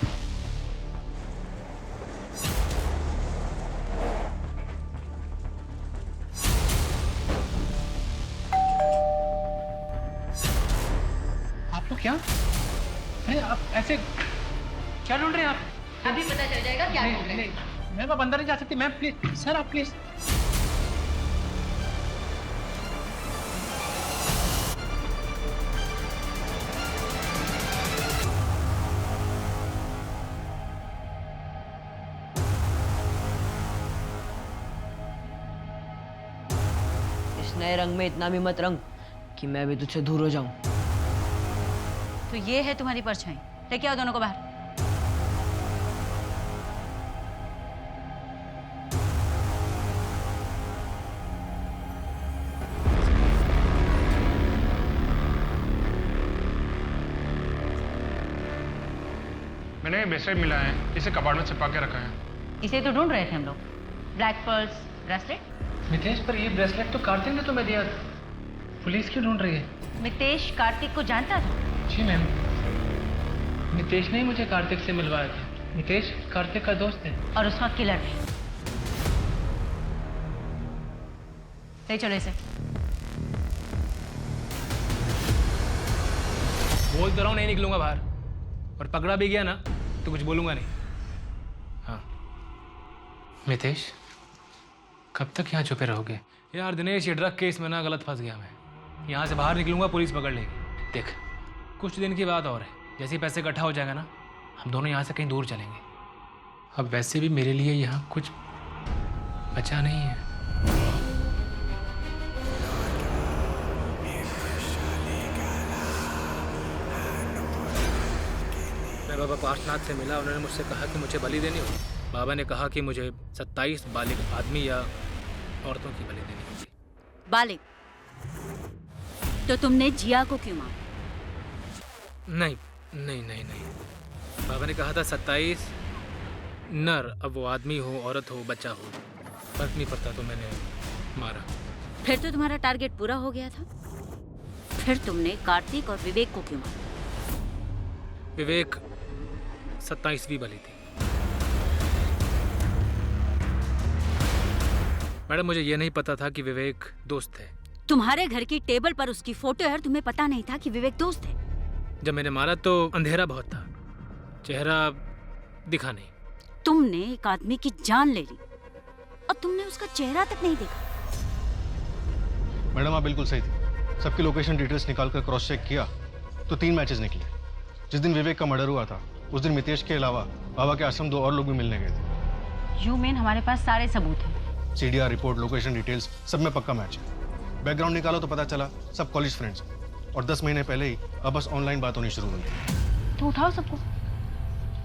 आप लोग क्या? अरे आप ऐसे क्या ढूंढ रहे हैं आप? अभी पता चल जाएगा क्या ढूंढ रहे हैं। मैम आप अंदर नहीं जा सकती। मैम प्लीज, सर आप प्लीज। इस नए रंग में इतना भी मत रंग कि मैं भी तुझसे दूर हो जाऊं। तो ये है तुम्हारी परछाई। लेके आओ दोनों को बाहर। मैंने ब्रेसलेट मिला है, इसे कबाड़ में छिपा के रखा है। इसे तो ढूंढ रहे थे हम लोग। Black pearls bracelet. मितेश, पर ये ब्रेसलेट तो कार्तिक ने तुम्हें दिया था। पुलिस क्यों ढूंढ रही है? मितेश कार्तिक को जानता था? जी मैम, मितेश ने ही मुझे कार्तिक से मिलवाया था। मितेश कार्तिक का दोस्त है और उसका किलर भी। ले चलो इसे। बोल तो रहा हूं नहीं निकलूंगा बाहर, और पकड़ा भी गया ना तो कुछ बोलूंगा नहीं। हाँ मितेश, कब तक यहाँ छुपे रहोगे? यार दिनेश, ये ड्रग केस में ना गलत फंस गया मैं। यहाँ से बाहर निकलूंगा पुलिस पकड़ लेगी। देख, कुछ दिन की बात और है, जैसे ही पैसे इकट्ठा हो जाएगा ना, हम दोनों यहाँ से कहीं दूर चलेंगे। अब वैसे भी मेरे लिए यहाँ कुछ बचा नहीं है। मैं बाबा पार्शनाथ से मिला। उन्होंने मुझसे कहा कि मुझे बलि देनी होगी। बाबा ने कहा कि मुझे 27 बालिग आदमी या औरतों की बलि देनी होगी। बालिग? तो तुमने जिया को क्यों मारा? नहीं नहीं नहीं नहीं, बाबा ने कहा था 27 नर, अब वो आदमी हो, औरत हो, बच्चा हो, फर्क नहीं पड़ता, तो मैंने मारा। फिर तो तुम्हारा टारगेट पूरा हो गया था। फिर तुमने कार्तिक और विवेक को क्यों मारा? विवेक 27वीं बलि थी। मैडम, मुझे ये नहीं पता था कि विवेक दोस्त है। तुम्हारे घर की टेबल पर उसकी फोटो है और तुम्हें पता नहीं था कि विवेक दोस्त है। जब मैंने मारा तो अंधेरा बहुत था, चेहरा दिखा नहीं। तुमने एक आदमी की जान ले ली और तुमने उसका चेहरा तक नहीं देखा। मैडम आप बिल्कुल सही थी। सबकी लोकेशन डिटेल्स निकाल कर क्रॉस चेक किया तो 3 मैचेस निकले। जिस दिन विवेक का मर्डर हुआ था उस दिन मितेश के अलावा बाबा के आश्रम 2 और लोग भी मिलने गए थे। यू मीन हमारे पास सारे सबूत हैं? CDR रिपोर्ट, लोकेशन डिटेल्स, सब में पक्का मैच है। बैकग्राउंड निकालो तो पता चला सब कॉलेज फ्रेंड्स हैं और 10 महीने पहले ही अब बस ऑनलाइन बात होनी शुरू हुई। तो उठाओ सबको,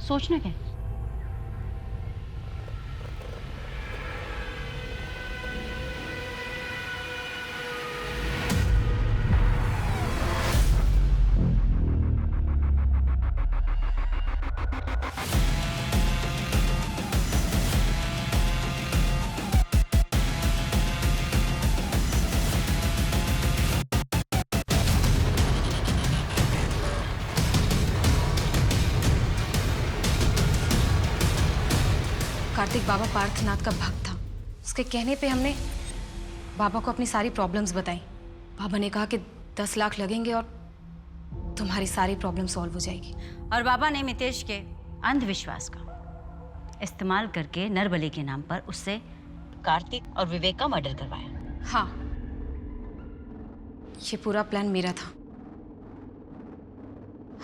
सोचना क्या? कार्तिक बाबा पार्थनाथ का भक्त था। उसके कहने पे हमने बाबा को अपनी सारी प्रॉब्लम्स बताई। बाबा ने कहा कि 10 लाख लगेंगे और तुम्हारी सारी प्रॉब्लम सॉल्व हो जाएगी। और बाबा ने मितेश के अंधविश्वास का इस्तेमाल करके नरबली के नाम पर उससे कार्तिक और विवेक का मर्डर करवाया। हाँ, ये पूरा प्लान मेरा था।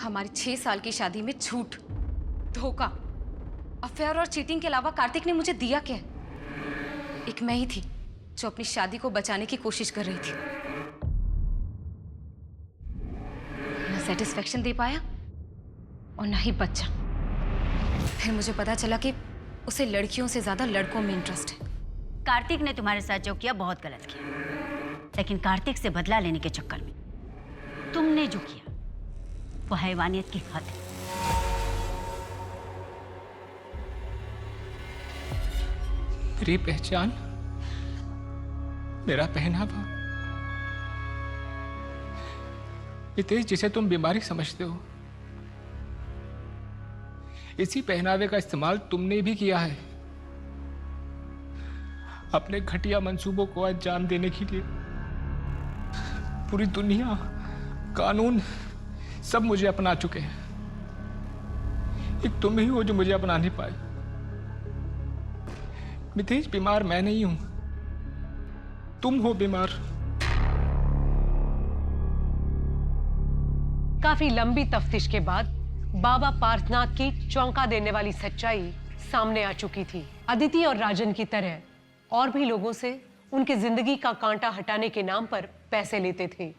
हमारी 6 साल की शादी में झूठ, धोखा, अफेयर और चीटिंग के अलावा कार्तिक ने मुझे दिया क्या? एक मैं ही थी जो अपनी शादी को बचाने की कोशिश कर रही थी। ना सेटिस्फेक्शन दे पाया और ना ही बच्चा। फिर मुझे पता चला कि उसे लड़कियों से ज्यादा लड़कों में इंटरेस्ट है। कार्तिक ने तुम्हारे साथ जो किया बहुत गलत किया, लेकिन कार्तिक से बदला लेने के चक्कर में तुमने जो किया वो हैवानियत की हद है। मेरी पहचान, मेरा पहनावा, मितेश जिसे तुम बीमारी समझते हो, इसी पहनावे का इस्तेमाल तुमने भी किया है अपने घटिया मंसूबों को अंजाम देने के लिए। पूरी दुनिया, कानून सब मुझे अपना चुके हैं, एक तुम ही हो जो मुझे अपना नहीं पाए। मितेश, बीमार मैं नहीं हूं, तुम हो बीमार। काफी लंबी तफ्तीश के बाद बाबा पार्थनाथ की चौंका देने वाली सच्चाई सामने आ चुकी थी। अदिति और राजन की तरह और भी लोगों से उनकी जिंदगी का कांटा हटाने के नाम पर पैसे लेते थे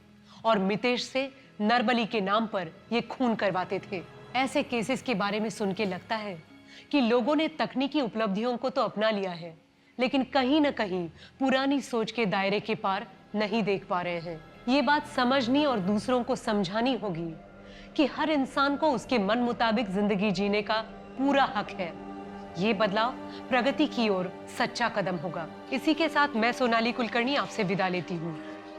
और मितेश से नरबली के नाम पर ये खून करवाते थे। ऐसे केसेस के बारे में सुन के लगता है कि लोगों ने तकनीकी उपलब्धियों को तो अपना लिया है, लेकिन कहीं ना कहीं पुरानी सोच के दायरे के पार नहीं देख पा रहे हैं। ये बात समझनी और दूसरों को समझानी होगी कि हर इंसान को उसके मन मुताबिक जिंदगी जीने का पूरा हक है। ये बदलाव प्रगति की ओर सच्चा कदम होगा। इसी के साथ मैं सोनाली कुलकर्णी आपसे विदा लेती हूँ।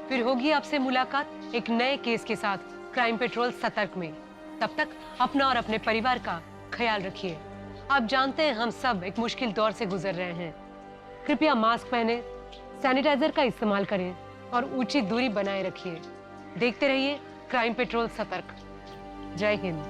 फिर होगी आपसे मुलाकात एक नए केस के साथ क्राइम पेट्रोल सतर्क में। तब तक अपना और अपने परिवार का ख्याल रखिए। आप जानते हैं हम सब एक मुश्किल दौर से गुजर रहे हैं। कृपया मास्क पहने, सैनिटाइजर का इस्तेमाल करें और उचित दूरी बनाए रखिए। देखते रहिए क्राइम पेट्रोल सतर्क। जय हिंद।